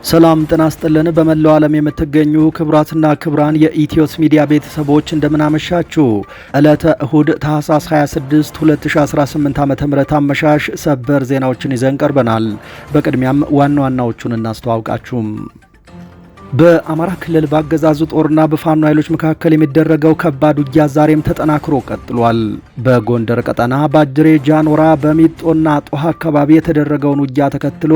ሰላም ጤና ይስጥልን። በመላው ዓለም የምትገኙ ክቡራትና ክቡራን የኢትዮስ ሚዲያ ቤተሰቦች እንደምናመሻችሁ። ዕለተ እሁድ ታህሳስ 26 2018 ዓ.ም አመሻሽ ሰበር ዜናዎችን ይዘን ቀርበናል። በቅድሚያም ዋና ዋናዎቹን እናስተዋውቃችሁ። በአማራ ክልል በአገዛዙ ጦርና በፋኖ ኃይሎች መካከል የሚደረገው ከባድ ውጊያ ዛሬም ተጠናክሮ ቀጥሏል። በጎንደር ቀጠና ባጅሬ ጃኖራ በሚጦና ጦሃ አካባቢ የተደረገውን ውጊያ ተከትሎ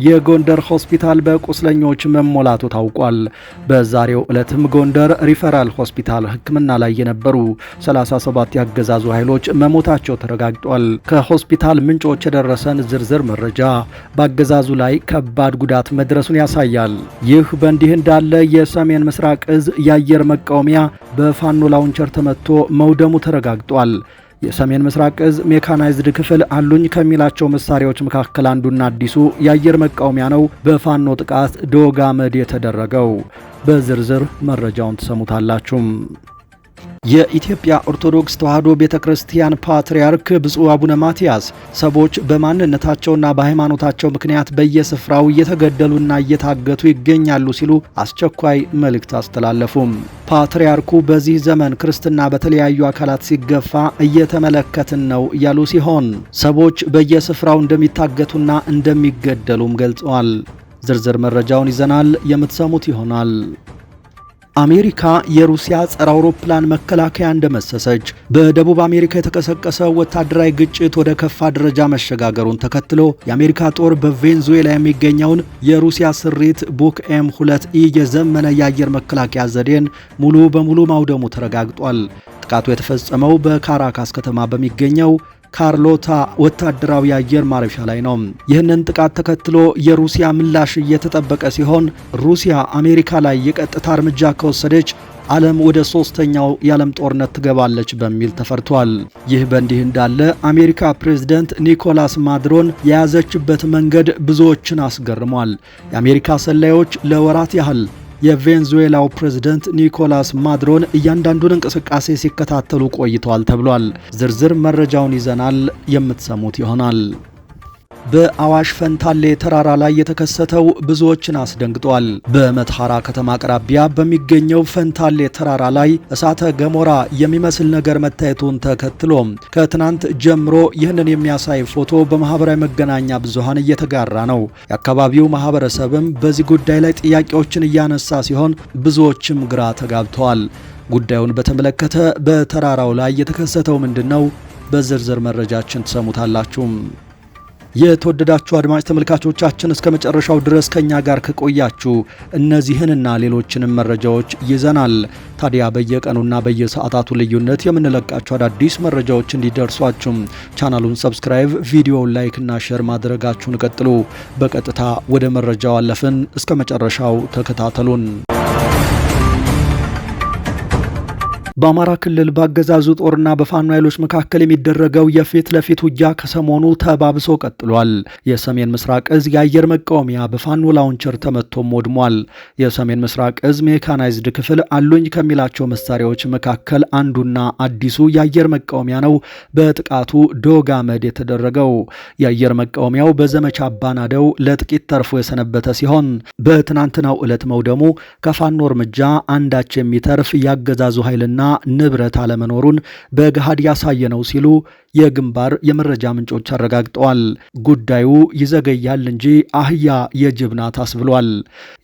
የጎንደር ሆስፒታል በቁስለኞች መሞላቱ ታውቋል። በዛሬው ዕለትም ጎንደር ሪፈራል ሆስፒታል ሕክምና ላይ የነበሩ 37 ያገዛዙ ኃይሎች መሞታቸው ተረጋግጧል። ከሆስፒታል ምንጮች የደረሰን ዝርዝር መረጃ በአገዛዙ ላይ ከባድ ጉዳት መድረሱን ያሳያል። ይህ በእንዲህ እንዳለ የሰሜን ምስራቅ እዝ የአየር መቃወሚያ በፋኖ ላውንቸር ተመቶ መውደሙ ተረጋግጧል። የሰሜን ምስራቅ እዝ ሜካናይዝድ ክፍል አሉኝ ከሚላቸው መሳሪያዎች መካከል አንዱና አዲሱ የአየር መቃወሚያ ነው በፋኖ ጥቃት ዶግ አመድ የተደረገው። በዝርዝር መረጃውን ተሰሙታላችሁ። የኢትዮጵያ ኦርቶዶክስ ተዋሕዶ ቤተክርስቲያን ፓትርያርክ ብፁዕ አቡነ ማትያስ ሰዎች በማንነታቸውና በሃይማኖታቸው ምክንያት በየስፍራው እየተገደሉና እየታገቱ ይገኛሉ ሲሉ አስቸኳይ መልእክት አስተላለፉም። ፓትርያርኩ በዚህ ዘመን ክርስትና በተለያዩ አካላት ሲገፋ እየተመለከትን ነው ያሉ ሲሆን ሰዎች በየስፍራው እንደሚታገቱና እንደሚገደሉም ገልጸዋል። ዝርዝር መረጃውን ይዘናል፣ የምትሰሙት ይሆናል። አሜሪካ የሩሲያ ጸረ አውሮፕላን መከላከያ እንደመሰሰች፣ በደቡብ አሜሪካ የተቀሰቀሰው ወታደራዊ ግጭት ወደ ከፋ ደረጃ መሸጋገሩን ተከትሎ የአሜሪካ ጦር በቬንዙዌላ የሚገኘውን የሩሲያ ስሪት ቡክ M2E የዘመነ የአየር መከላከያ ዘዴን ሙሉ በሙሉ ማውደሙ ተረጋግጧል። ጥቃቱ የተፈጸመው በካራካስ ከተማ በሚገኘው ካርሎታ ወታደራዊ አየር ማረፊያ ላይ ነው። ይህንን ጥቃት ተከትሎ የሩሲያ ምላሽ እየተጠበቀ ሲሆን ሩሲያ አሜሪካ ላይ የቀጥታ እርምጃ ከወሰደች ዓለም ወደ ሶስተኛው የዓለም ጦርነት ትገባለች በሚል ተፈርቷል። ይህ በእንዲህ እንዳለ አሜሪካ ፕሬዝዳንት ኒኮላስ ማዱሮን የያዘችበት መንገድ ብዙዎችን አስገርሟል። የአሜሪካ ሰላዮች ለወራት ያህል የቬንዙዌላው ፕሬዝዳንት ኒኮላስ ማዱሮን እያንዳንዱን እንቅስቃሴ ሲከታተሉ ቆይተዋል ተብሏል። ዝርዝር መረጃውን ይዘናል፣ የምትሰሙት ይሆናል። በአዋሽ ፈንታሌ ተራራ ላይ የተከሰተው ብዙዎችን አስደንግጧል። በመተሐራ ከተማ አቅራቢያ በሚገኘው ፈንታሌ ተራራ ላይ እሳተ ገሞራ የሚመስል ነገር መታየቱን ተከትሎ ከትናንት ጀምሮ ይህንን የሚያሳይ ፎቶ በማህበራዊ መገናኛ ብዙሃን እየተጋራ ነው። የአካባቢው ማህበረሰብም በዚህ ጉዳይ ላይ ጥያቄዎችን እያነሳ ሲሆን ብዙዎችም ግራ ተጋብተዋል። ጉዳዩን በተመለከተ በተራራው ላይ የተከሰተው ምንድነው? በዝርዝር መረጃችን ትሰሙታላችሁ። የተወደዳችሁ አድማጭ ተመልካቾቻችን እስከ መጨረሻው ድረስ ከኛ ጋር ከቆያችሁ እነዚህንና ሌሎችንም መረጃዎች ይዘናል። ታዲያ በየቀኑና በየሰዓታቱ ልዩነት የምንለቃቸው አዳዲስ መረጃዎች እንዲደርሷችሁ ቻናሉን ሰብስክራይብ፣ ቪዲዮውን ላይክ እና ሼር ማድረጋችሁን ቀጥሉ። በቀጥታ ወደ መረጃው አለፍን። እስከ መጨረሻው ተከታተሉን። በአማራ ክልል በአገዛዙ ጦርና በፋኖ ኃይሎች መካከል የሚደረገው የፊት ለፊት ውጊያ ከሰሞኑ ተባብሶ ቀጥሏል። የሰሜን ምስራቅ እዝ የአየር መቃወሚያ በፋኖ ላውንቸር ተመቶም ወድሟል። የሰሜን ምስራቅ እዝ ሜካናይዝድ ክፍል አሉኝ ከሚላቸው መሳሪያዎች መካከል አንዱና አዲሱ የአየር መቃወሚያ ነው በጥቃቱ ዶግ አመድ የተደረገው። የአየር መቃወሚያው በዘመቻ አባናደው ለጥቂት ተርፎ የሰነበተ ሲሆን በትናንትናው ዕለት መውደሙ ከፋኖ እርምጃ አንዳች የሚተርፍ ያገዛዙ ኃይልና ንብረት አለመኖሩን በገሃድ ያሳየ ነው ሲሉ የግንባር የመረጃ ምንጮች አረጋግጠዋል። ጉዳዩ ይዘገያል እንጂ አህያ የጅብ ናት አስብሏል።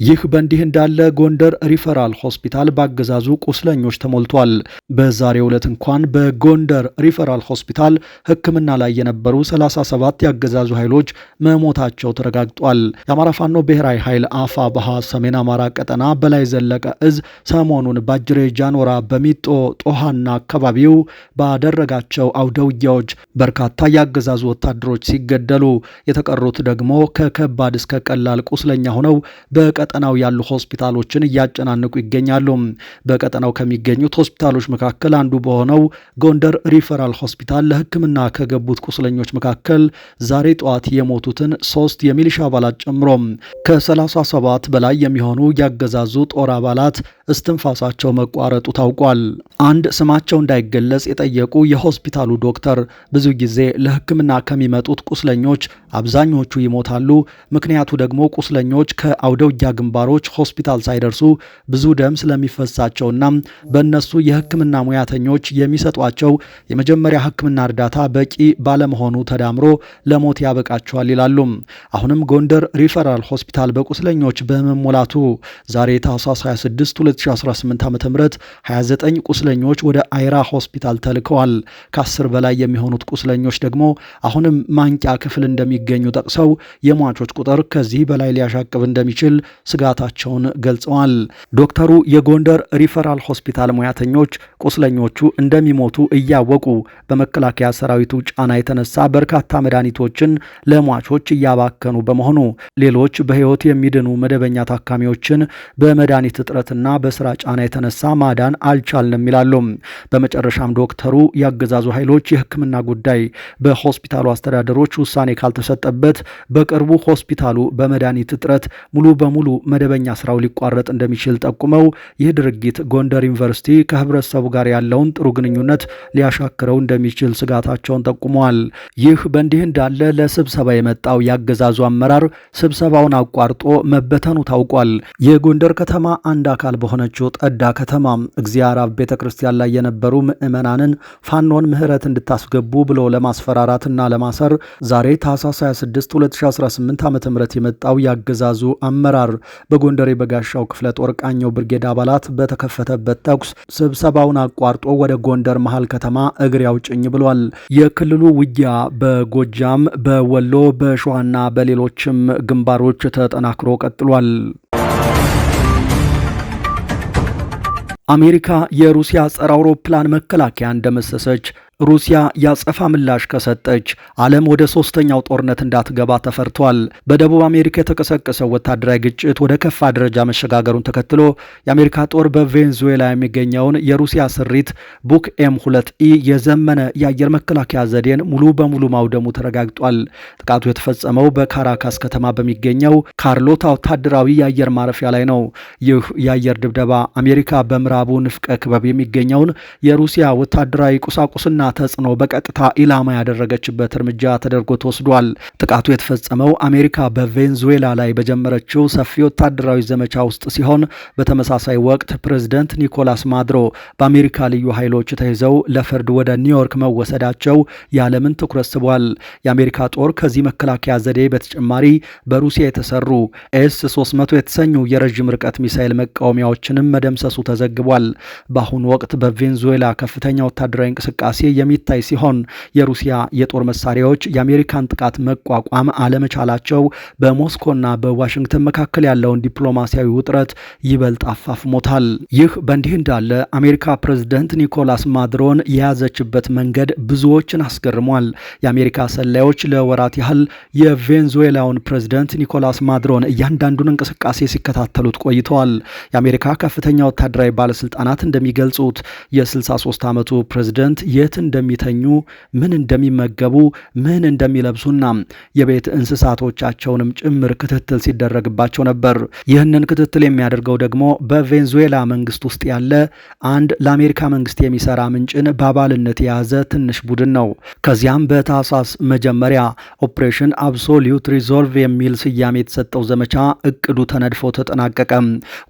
ይህ በእንዲህ እንዳለ ጎንደር ሪፈራል ሆስፒታል በአገዛዙ ቁስለኞች ተሞልቷል። በዛሬው ዕለት እንኳን በጎንደር ሪፈራል ሆስፒታል ሕክምና ላይ የነበሩ 37 ያገዛዙ ኃይሎች መሞታቸው ተረጋግጧል። የአማራ ፋኖ ብሔራዊ ኃይል አፋብኃ ሰሜን አማራ ቀጠና በላይ ዘለቀ እዝ ሰሞኑን ባጅሬ ጃኖራ በሚጦ ጦሃና አካባቢው ባደረጋቸው አውደውጊያዎች በርካታ ያገዛዙ ወታደሮች ሲገደሉ የተቀሩት ደግሞ ከከባድ እስከ ቀላል ቁስለኛ ሆነው በቀጠናው ያሉ ሆስፒታሎችን እያጨናነቁ ይገኛሉ። በቀጠናው ከሚገኙት ሆስፒታሎች መካከል አንዱ በሆነው ጎንደር ሪፈራል ሆስፒታል ለሕክምና ከገቡት ቁስለኞች መካከል ዛሬ ጠዋት የሞቱትን 3 የሚሊሻ አባላት ጨምሮ ከ37 በላይ የሚሆኑ ያገዛዙ ጦር አባላት እስትንፋሳቸው መቋረጡ ታውቋል። አንድ ስማቸው እንዳይገለጽ የጠየቁ የሆስፒታሉ ዶክተር ብዙ ጊዜ ለሕክምና ከሚመጡት ቁስለኞች አብዛኞቹ ይሞታሉ። ምክንያቱ ደግሞ ቁስለኞች ከአውደውጊያ ግንባሮች ሆስፒታል ሳይደርሱ ብዙ ደም ስለሚፈሳቸውና በእነሱ የሕክምና ሙያተኞች የሚሰጧቸው የመጀመሪያ ሕክምና እርዳታ በቂ ባለመሆኑ ተዳምሮ ለሞት ያበቃቸዋል ይላሉ። አሁንም ጎንደር ሪፈራል ሆስፒታል በቁስለኞች በመሞላቱ ዛሬ ታህሳስ 26 2018 ዓ.ም 29 ቁስለኞች ወደ አይራ ሆስፒታል ተልከዋል። ከ10 በላይ የሚሆኑት ቁስለኞች ደግሞ አሁንም ማንቂያ ክፍል እንደሚገኙ ጠቅሰው የሟቾች ቁጥር ከዚህ በላይ ሊያሻቅብ እንደሚችል ስጋታቸውን ገልጸዋል። ዶክተሩ የጎንደር ሪፈራል ሆስፒታል ሙያተኞች ቁስለኞቹ እንደሚሞቱ እያወቁ በመከላከያ ሰራዊቱ ጫና የተነሳ በርካታ መድኃኒቶችን ለሟቾች እያባከኑ በመሆኑ ሌሎች በሕይወት የሚድኑ መደበኛ ታካሚዎችን በመድኃኒት እጥረትና በስራ ጫና የተነሳ ማዳን አልቻልንም ይላሉ። በመጨረሻም ዶክተሩ ያገዛዙ ኃይሎች የሕክምና ጉዳይ በሆስፒታሉ አስተዳደሮች ውሳኔ ካልተሰጠበት በቅርቡ ሆስፒታሉ በመድኃኒት እጥረት ሙሉ በሙሉ መደበኛ ስራው ሊቋረጥ እንደሚችል ጠቁመው ይህ ድርጊት ጎንደር ዩኒቨርሲቲ ከህብረተሰቡ ጋር ያለውን ጥሩ ግንኙነት ሊያሻክረው እንደሚችል ስጋታቸውን ጠቁመዋል። ይህ በእንዲህ እንዳለ ለስብሰባ የመጣው ያገዛዙ አመራር ስብሰባውን አቋርጦ መበተኑ ታውቋል። የጎንደር ከተማ አንድ አካል በሆነችው ጠዳ ከተማ እግዚአብሔር አብ ቤተክርስቲያን ላይ የነበሩ ምዕመናንን ፋኖን ምህረት እንድታስገቡ ብሎ ለማስፈራራትና ለማሰር ዛሬ ታህሳስ 26 2018 ዓ.ም የመጣው ያገዛዙ አመራር በጎንደር የበጋሻው ክፍለ ጦር ቃኘው ብርጌድ አባላት በተከፈተበት ተኩስ ስብሰባውን አቋርጦ ወደ ጎንደር መሃል ከተማ እግር ያውጭኝ ብሏል። የክልሉ ውጊያ በጎጃም፣ በወሎ፣ በሸዋና በሌሎችም ግንባሮች ተጠናክሮ ቀጥሏል። አሜሪካ የሩሲያ ጸረ አውሮፕላን መከላከያ እንደመሰሰች ሩሲያ ያጸፋ ምላሽ ከሰጠች ዓለም ወደ ሶስተኛው ጦርነት እንዳትገባ ተፈርቷል። በደቡብ አሜሪካ የተቀሰቀሰው ወታደራዊ ግጭት ወደ ከፋ ደረጃ መሸጋገሩን ተከትሎ የአሜሪካ ጦር በቬንዙዌላ የሚገኘውን የሩሲያ ስሪት ቡክ ኤም2ኢ የዘመነ የአየር መከላከያ ዘዴን ሙሉ በሙሉ ማውደሙ ተረጋግጧል። ጥቃቱ የተፈጸመው በካራካስ ከተማ በሚገኘው ካርሎታ ወታደራዊ የአየር ማረፊያ ላይ ነው። ይህ የአየር ድብደባ አሜሪካ በምዕራቡ ንፍቀ ክበብ የሚገኘውን የሩሲያ ወታደራዊ ቁሳቁስና ተጽዕኖ በቀጥታ ኢላማ ያደረገችበት እርምጃ ተደርጎ ተወስዷል። ጥቃቱ የተፈጸመው አሜሪካ በቬንዙዌላ ላይ በጀመረችው ሰፊ ወታደራዊ ዘመቻ ውስጥ ሲሆን በተመሳሳይ ወቅት ፕሬዝደንት ኒኮላስ ማዱሮ በአሜሪካ ልዩ ኃይሎች ተይዘው ለፍርድ ወደ ኒውዮርክ መወሰዳቸው የዓለምን ትኩረት ስቧል። የአሜሪካ ጦር ከዚህ መከላከያ ዘዴ በተጨማሪ በሩሲያ የተሰሩ ኤስ-300 የተሰኙ የረዥም ርቀት ሚሳኤል መቃወሚያዎችንም መደምሰሱ ተዘግቧል። በአሁኑ ወቅት በቬንዙዌላ ከፍተኛ ወታደራዊ እንቅስቃሴ የሚታይ ሲሆን የሩሲያ የጦር መሳሪያዎች የአሜሪካን ጥቃት መቋቋም አለመቻላቸው በሞስኮና በዋሽንግተን መካከል ያለውን ዲፕሎማሲያዊ ውጥረት ይበልጥ አፋፍሞታል። ይህ በእንዲህ እንዳለ አሜሪካ ፕሬዝደንት ኒኮላስ ማዱሮን የያዘችበት መንገድ ብዙዎችን አስገርሟል። የአሜሪካ ሰላዮች ለወራት ያህል የቬንዙዌላውን ፕሬዝደንት ኒኮላስ ማዱሮን እያንዳንዱን እንቅስቃሴ ሲከታተሉት ቆይተዋል። የአሜሪካ ከፍተኛ ወታደራዊ ባለስልጣናት እንደሚገልጹት የ63 ዓመቱ ፕሬዝደንት የት እንደሚተኙ፣ ምን እንደሚመገቡ፣ ምን እንደሚለብሱና የቤት እንስሳቶቻቸውንም ጭምር ክትትል ሲደረግባቸው ነበር። ይህንን ክትትል የሚያደርገው ደግሞ በቬንዙዌላ መንግስት ውስጥ ያለ አንድ ለአሜሪካ መንግስት የሚሰራ ምንጭን በአባልነት የያዘ ትንሽ ቡድን ነው። ከዚያም በታህሳስ መጀመሪያ ኦፕሬሽን አብሶሉት ሪዞልቭ የሚል ስያሜ የተሰጠው ዘመቻ እቅዱ ተነድፎ ተጠናቀቀ።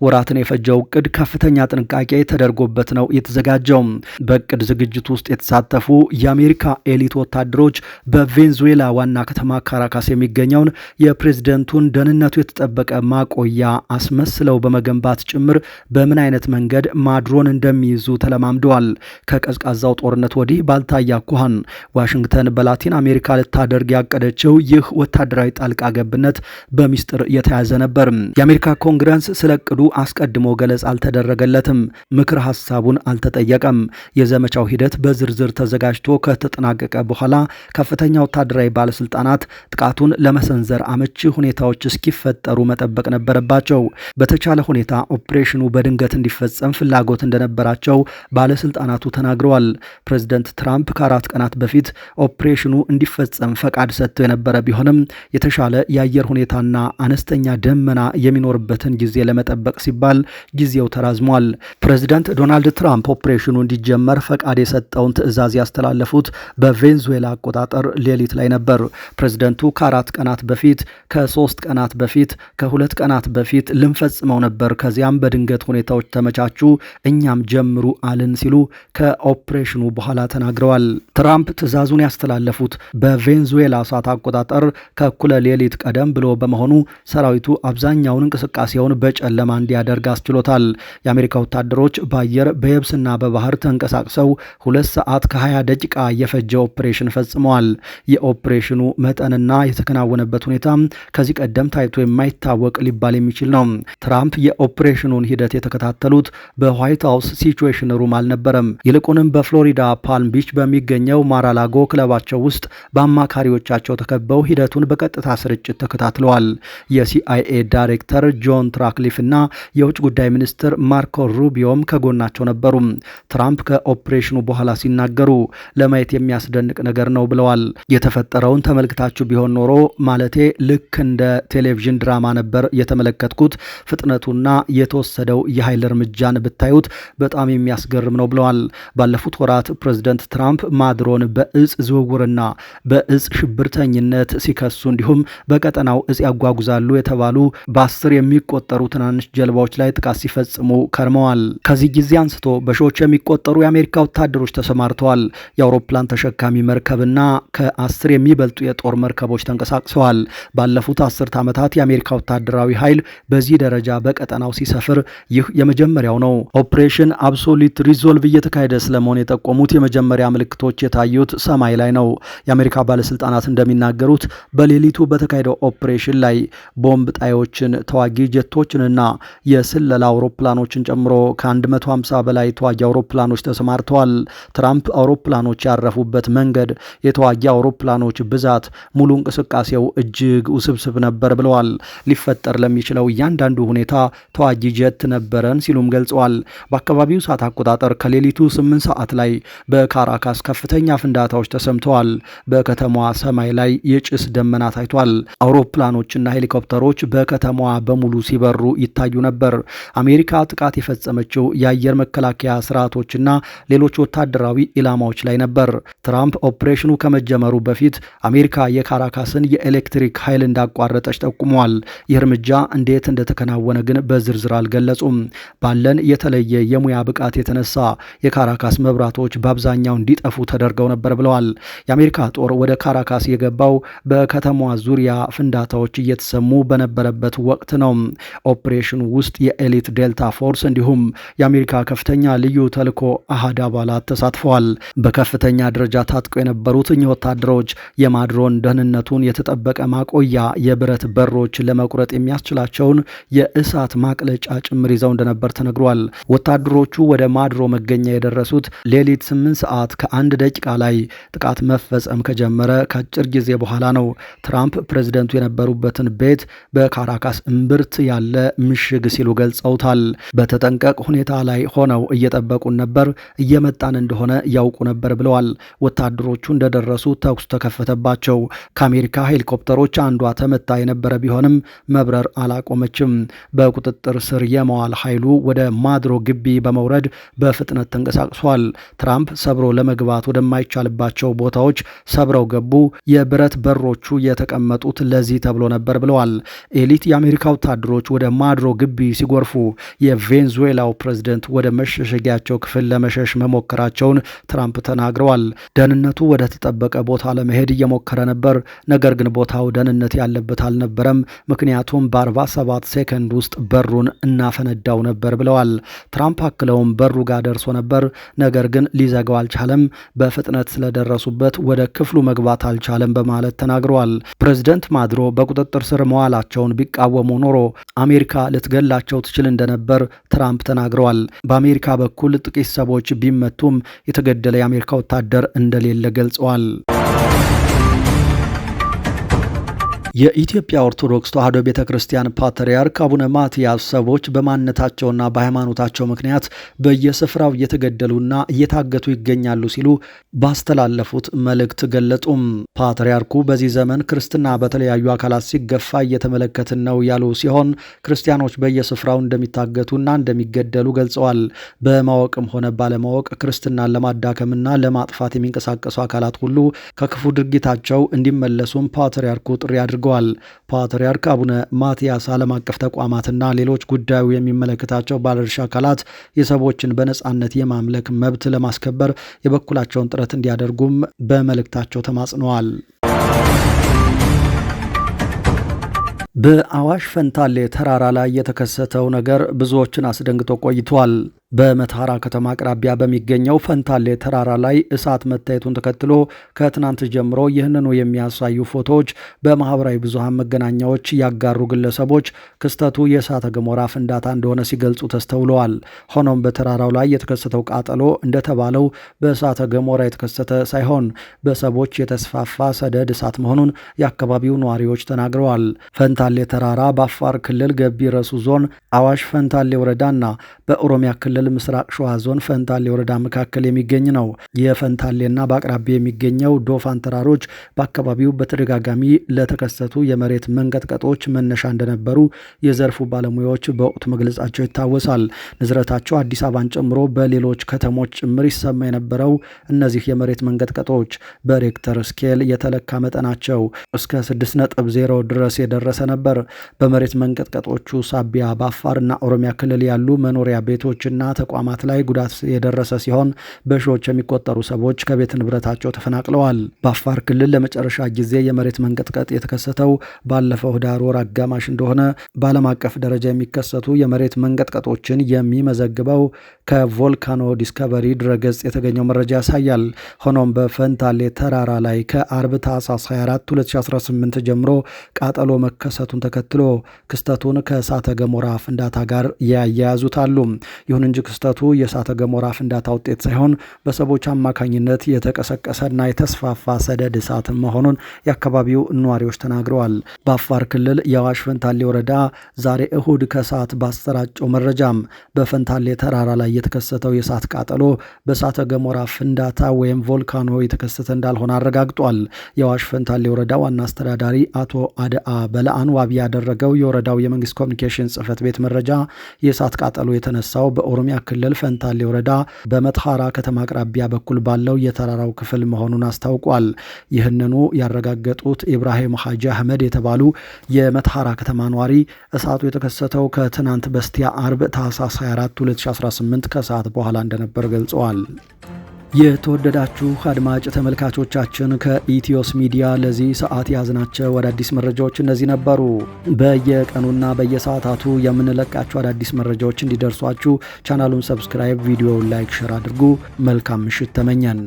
ወራትን የፈጀው እቅድ ከፍተኛ ጥንቃቄ ተደርጎበት ነው የተዘጋጀው። በእቅድ ዝግጅት ውስጥ የተሳተፉ የአሜሪካ ኤሊት ወታደሮች በቬንዙዌላ ዋና ከተማ ካራካስ የሚገኘውን የፕሬዝደንቱን ደህንነቱ የተጠበቀ ማቆያ አስመስለው በመገንባት ጭምር በምን አይነት መንገድ ማዱሮን እንደሚይዙ ተለማምደዋል። ከቀዝቃዛው ጦርነት ወዲህ ባልታየ አኳኋን ዋሽንግተን በላቲን አሜሪካ ልታደርግ ያቀደችው ይህ ወታደራዊ ጣልቃ ገብነት በሚስጥር የተያዘ ነበር። የአሜሪካ ኮንግረስ ስለ እቅዱ አስቀድሞ ገለጻ አልተደረገለትም። ምክር ሀሳቡን አልተጠየቀም። የዘመቻው ሂደት በዝርዝር ተዘጋጅቶ ከተጠናቀቀ በኋላ ከፍተኛ ወታደራዊ ባለስልጣናት ጥቃቱን ለመሰንዘር አመቺ ሁኔታዎች እስኪፈጠሩ መጠበቅ ነበረባቸው። በተቻለ ሁኔታ ኦፕሬሽኑ በድንገት እንዲፈጸም ፍላጎት እንደነበራቸው ባለስልጣናቱ ተናግረዋል። ፕሬዝደንት ትራምፕ ከ4 ቀናት በፊት ኦፕሬሽኑ እንዲፈጸም ፈቃድ ሰጥተው የነበረ ቢሆንም የተሻለ የአየር ሁኔታና አነስተኛ ደመና የሚኖርበትን ጊዜ ለመጠበቅ ሲባል ጊዜው ተራዝሟል። ፕሬዝደንት ዶናልድ ትራምፕ ኦፕሬሽኑ እንዲጀመር ፈቃድ የሰጠውን ትዕዛዝ ያስተላለፉት በቬንዙዌላ አቆጣጠር ሌሊት ላይ ነበር። ፕሬዝደንቱ ከ4 ቀናት በፊት፣ ከ3 ቀናት በፊት፣ ከ2 ቀናት በፊት ልንፈጽመው ነበር፣ ከዚያም በድንገት ሁኔታዎች ተመቻቹ፣ እኛም ጀምሩ አልን ሲሉ ከኦፕሬሽኑ በኋላ ተናግረዋል። ትራምፕ ትዕዛዙን ያስተላለፉት በቬንዙዌላ ሰዓት አቆጣጠር ከእኩለ ሌሊት ቀደም ብሎ በመሆኑ ሰራዊቱ አብዛኛውን እንቅስቃሴውን በጨለማ እንዲያደርግ አስችሎታል። የአሜሪካ ወታደሮች በአየር በየብስና በባህር ተንቀሳቅሰው 2 ሰዓት ከ20 ደቂቃ የፈጀ ኦፕሬሽን ፈጽመዋል። የኦፕሬሽኑ መጠንና የተከናወነበት ሁኔታ ከዚህ ቀደም ታይቶ የማይታወቅ ሊባል የሚችል ነው። ትራምፕ የኦፕሬሽኑን ሂደት የተከታተሉት በዋይት ሃውስ ሲቹዌሽን ሩም አልነበረም። ይልቁንም በፍሎሪዳ ፓልም ቢች በሚገኘው ማራላጎ ክለባቸው ውስጥ በአማካሪዎቻቸው ተከበው ሂደቱን በቀጥታ ስርጭት ተከታትለዋል። የሲአይኤ ዳይሬክተር ጆን ትራክሊፍ እና የውጭ ጉዳይ ሚኒስትር ማርኮ ሩቢዮም ከጎናቸው ነበሩ። ትራምፕ ከኦፕሬሽኑ በኋላ ሲናገሩ ለማየት የሚያስደንቅ ነገር ነው ብለዋል። የተፈጠረውን ተመልክታችሁ ቢሆን ኖሮ ማለቴ ልክ እንደ ቴሌቪዥን ድራማ ነበር የተመለከትኩት። ፍጥነቱና የተወሰደው የኃይል እርምጃን ብታዩት በጣም የሚያስገርም ነው ብለዋል። ባለፉት ወራት ፕሬዝደንት ትራምፕ ማድሮን በእጽ ዝውውርና በእጽ ሽብርተኝነት ሲከሱ እንዲሁም በቀጠናው እጽ ያጓጉዛሉ የተባሉ በ10 የሚቆጠሩ ትናንሽ ጀልባዎች ላይ ጥቃት ሲፈጽሙ ከርመዋል። ከዚህ ጊዜ አንስቶ በሺዎች የሚቆጠሩ የአሜሪካ ወታደሮች ተሰማርተዋል። የአውሮፕላን ተሸካሚ መርከብና ከ10 የሚበልጡ የጦር መርከቦች ተንቀሳቅሰዋል። ባለፉት 10 ዓመታት የአሜሪካ ወታደራዊ ኃይል በዚህ ደረጃ በቀጠናው ሲሰፍር ይህ የመጀመሪያው ነው። ኦፕሬሽን አብሶሉት ሪዞልቭ እየተካሄደ ስለመሆን የጠቆሙት የመጀመሪያ ምልክቶች የታዩት ሰማይ ላይ ነው። የአሜሪካ ባለስልጣናት እንደሚናገሩት በሌሊቱ በተካሄደው ኦፕሬሽን ላይ ቦምብ ጣዮችን፣ ተዋጊ ጀቶችንና የስለላ አውሮፕላኖችን ጨምሮ ከ150 በላይ ተዋጊ አውሮፕላኖች ተሰማርተዋል። ትራምፕ አውሮፕላኖች ያረፉበት መንገድ፣ የተዋጊ አውሮፕላኖች ብዛት፣ ሙሉ እንቅስቃሴው እጅግ ውስብስብ ነበር ብለዋል። ሊፈጠር ለሚችለው እያንዳንዱ ሁኔታ ተዋጊ ጀት ነበረን ሲሉም ገልጸዋል። በአካባቢው ሰዓት አቆጣጠር ከሌሊቱ 8 ሰዓት ላይ በካራካስ ከፍተኛ ፍንዳታዎች ተሰምተዋል። በከተማዋ ሰማይ ላይ የጭስ ደመና ታይቷል። አውሮፕላኖችና ሄሊኮፕተሮች በከተማዋ በሙሉ ሲበሩ ይታዩ ነበር። አሜሪካ ጥቃት የፈጸመችው የአየር መከላከያ ስርዓቶችና ሌሎች ወታደራዊ ኢላማዎች ላይ ነበር። ትራምፕ ኦፕሬሽኑ ከመጀመሩ በፊት አሜሪካ የካራካስን የኤሌክትሪክ ኃይል እንዳቋረጠች ጠቁመዋል። ይህ እርምጃ እንዴት እንደተከናወነ ግን በዝርዝር አልገለጹም። ባለን የተለየ የሙያ ብቃት የተነሳ የካራካስ መብራቶች በአብዛኛው እንዲጠፉ ተደርገው ነበር ብለዋል። የአሜሪካ ጦር ወደ ካራካስ የገባው በከተማዋ ዙሪያ ፍንዳታዎች እየተሰሙ በነበረበት ወቅት ነው። ኦፕሬሽኑ ውስጥ የኤሊት ዴልታ ፎርስ እንዲሁም የአሜሪካ ከፍተኛ ልዩ ተልዕኮ አሃድ አባላት ተሳትፈዋል። በከፍተኛ ደረጃ ታጥቀው የነበሩት እኚህ ወታደሮች የማድሮን ደህንነቱን የተጠበቀ ማቆያ የብረት በሮች ለመቁረጥ የሚያስችላቸውን የእሳት ማቅለጫ ጭምር ይዘው እንደነበር ተነግሯል። ወታደሮቹ ወደ ማድሮ መገኛ የደረሱት ሌሊት 8 ሰዓት ከ1 ደቂቃ ላይ ጥቃት መፈጸም ከጀመረ ከአጭር ጊዜ በኋላ ነው። ትራምፕ ፕሬዝደንቱ የነበሩበትን ቤት በካራካስ እምብርት ያለ ምሽግ ሲሉ ገልጸውታል። በተጠንቀቅ ሁኔታ ላይ ሆነው እየጠበቁን ነበር፣ እየመጣን እንደሆነ ያውቁ ነበር ብለዋል። ወታደሮቹ እንደደረሱ ተኩስ ተከፈተባቸው። ከአሜሪካ ሄሊኮፕተሮች አንዷ ተመታ የነበረ ቢሆንም መብረር አላቆመችም። በቁጥጥር ስር የመዋል ኃይሉ ወደ ማድሮ ግቢ በመውረድ በፍጥነት ተንቀሳቅሷል። ትራምፕ ሰብሮ ለመግባት ወደማይቻልባቸው ቦታዎች ሰብረው ገቡ። የብረት በሮቹ የተቀመጡት ለዚህ ተብሎ ነበር ብለዋል። ኤሊት የአሜሪካ ወታደሮች ወደ ማድሮ ግቢ ሲጎርፉ የቬንዙዌላው ፕሬዝደንት ወደ መሸሸጊያቸው ክፍል ለመሸሽ መሞከራቸውን ትራምፕ ተናግረዋል። ደህንነቱ ወደ ተጠበቀ ቦታ ለመሄድ እየሞከረ ነበር፣ ነገር ግን ቦታው ደህንነት ያለበት አልነበረም፣ ምክንያቱም በ47 ሴከንድ ውስጥ በሩን እናፈነዳው ነበር ብለዋል። ትራምፕ አክለውም በሩ ጋር ደርሶ ነበር፣ ነገር ግን ሊዘጋው አልቻለም፣ በፍጥነት ስለደረሱበት ወደ ክፍሉ መግባት አልቻለም በማለት ተናግረዋል። ፕሬዝደንት ማድሮ በቁጥጥር ስር መዋላቸውን ቢቃወሙ ኖሮ አሜሪካ ልትገላቸው ትችል እንደነበር ትራምፕ ተናግረዋል። በአሜሪካ በኩል ጥቂት ሰዎች ቢመቱም የተገደሉ የተገደለ የአሜሪካ ወታደር እንደሌለ ገልጸዋል። የኢትዮጵያ ኦርቶዶክስ ተዋሕዶ ቤተ ክርስቲያን ፓትርያርክ አቡነ ማትያስ ሰዎች በማንነታቸውና በሃይማኖታቸው ምክንያት በየስፍራው እየተገደሉና እየታገቱ ይገኛሉ ሲሉ ባስተላለፉት መልእክት ገለጹም። ፓትርያርኩ በዚህ ዘመን ክርስትና በተለያዩ አካላት ሲገፋ እየተመለከትን ነው ያሉ ሲሆን ክርስቲያኖች በየስፍራው እንደሚታገቱና እንደሚገደሉ ገልጸዋል። በማወቅም ሆነ ባለማወቅ ክርስትናን ለማዳከምና ለማጥፋት የሚንቀሳቀሱ አካላት ሁሉ ከክፉ ድርጊታቸው እንዲመለሱም ፓትርያርኩ ጥሪ አድርገዋል። ፓትርያርክ አቡነ ማትያስ ዓለም አቀፍ ተቋማትና ሌሎች ጉዳዩ የሚመለከታቸው ባለድርሻ አካላት የሰዎችን በነጻነት የማምለክ መብት ለማስከበር የበኩላቸውን ጥረት እንዲያደርጉም በመልእክታቸው ተማጽነዋል። በአዋሽ ፈንታሌ ተራራ ላይ የተከሰተው ነገር ብዙዎችን አስደንግጦ ቆይቷል። በመተሐራ ከተማ አቅራቢያ በሚገኘው ፈንታሌ ተራራ ላይ እሳት መታየቱን ተከትሎ ከትናንት ጀምሮ ይህንኑ የሚያሳዩ ፎቶዎች በማህበራዊ ብዙሃን መገናኛዎች ያጋሩ ግለሰቦች ክስተቱ የእሳተ ገሞራ ፍንዳታ እንደሆነ ሲገልጹ ተስተውለዋል። ሆኖም በተራራው ላይ የተከሰተው ቃጠሎ እንደተባለው በእሳተ ገሞራ የተከሰተ ሳይሆን በሰዎች የተስፋፋ ሰደድ እሳት መሆኑን የአካባቢው ነዋሪዎች ተናግረዋል። ፈንታሌ ተራራ በአፋር ክልል ገቢ ረሱ ዞን አዋሽ ፈንታሌ ወረዳና በኦሮሚያ ክልል ምስራቅ ሸዋ ዞን ፈንታሌ ወረዳ መካከል የሚገኝ ነው። የፈንታሌና በአቅራቢያ የሚገኘው ዶፋን ተራሮች በአካባቢው በተደጋጋሚ ለተከሰቱ የመሬት መንቀጥቀጦች መነሻ እንደነበሩ የዘርፉ ባለሙያዎች በወቅቱ መግለጻቸው ይታወሳል። ንዝረታቸው አዲስ አበባን ጨምሮ በሌሎች ከተሞች ጭምር ይሰማ የነበረው እነዚህ የመሬት መንቀጥቀጦች በሬክተር ስኬል የተለካ መጠናቸው እስከ 6.0 ድረስ የደረሰ ነበር። በመሬት መንቀጥቀጦቹ ሳቢያ በአፋርና ኦሮሚያ ክልል ያሉ መኖሪያ ቤቶችና ተቋማት ላይ ጉዳት የደረሰ ሲሆን በሺዎች የሚቆጠሩ ሰዎች ከቤት ንብረታቸው ተፈናቅለዋል። በአፋር ክልል ለመጨረሻ ጊዜ የመሬት መንቀጥቀጥ የተከሰተው ባለፈው ህዳር ወር አጋማሽ እንደሆነ በዓለም አቀፍ ደረጃ የሚከሰቱ የመሬት መንቀጥቀጦችን የሚመዘግበው ከቮልካኖ ዲስከቨሪ ድረገጽ የተገኘው መረጃ ያሳያል። ሆኖም በፈንታሌ ተራራ ላይ ከአርብ ታህሳስ 24 2018 ጀምሮ ቃጠሎ መከሰቱን ተከትሎ ክስተቱን ከእሳተ ገሞራ ፍንዳታ ጋር ያያያዙታሉ። ይሁን እንጂ ክስተቱ የእሳተ ገሞራ ፍንዳታ ውጤት ሳይሆን በሰዎች አማካኝነት የተቀሰቀሰና የተስፋፋ ሰደድ እሳት መሆኑን የአካባቢው ነዋሪዎች ተናግረዋል። በአፋር ክልል የአዋሽ ፈንታሌ ወረዳ ዛሬ እሁድ ከሰዓት ባሰራጨው መረጃም በፈንታሌ ተራራ ላይ የተከሰተው የእሳት ቃጠሎ በእሳተ ገሞራ ፍንዳታ ወይም ቮልካኖ የተከሰተ እንዳልሆነ አረጋግጧል። የአዋሽ ፈንታሌ ወረዳ ዋና አስተዳዳሪ አቶ አደአ በለአን ዋቢ ያደረገው የወረዳው የመንግስት ኮሚኒኬሽን ጽህፈት ቤት መረጃ የእሳት ቃጠሎ የተነሳው በኦሮሚያ ክልል ፈንታሌ ወረዳ በመተሐራ ከተማ አቅራቢያ በኩል ባለው የተራራው ክፍል መሆኑን አስታውቋል። ይህንኑ ያረጋገጡት ኢብራሂም ሐጂ አህመድ የተባሉ የመተሐራ ከተማ ነዋሪ እሳቱ የተከሰተው ከትናንት በስቲያ አርብ ታህሳስ 24 2018 ከሰዓት በኋላ እንደነበር ገልጸዋል። የተወደዳችሁ አድማጭ ተመልካቾቻችን ከኢትዮስ ሚዲያ ለዚህ ሰዓት ያዝናቸው አዳዲስ መረጃዎች እነዚህ ነበሩ። በየቀኑና በየሰዓታቱ የምንለቃቸው አዳዲስ መረጃዎች እንዲደርሷችሁ ቻናሉን ሰብስክራይብ፣ ቪዲዮውን ላይክ፣ ሼር አድርጉ። መልካም ምሽት ተመኘን።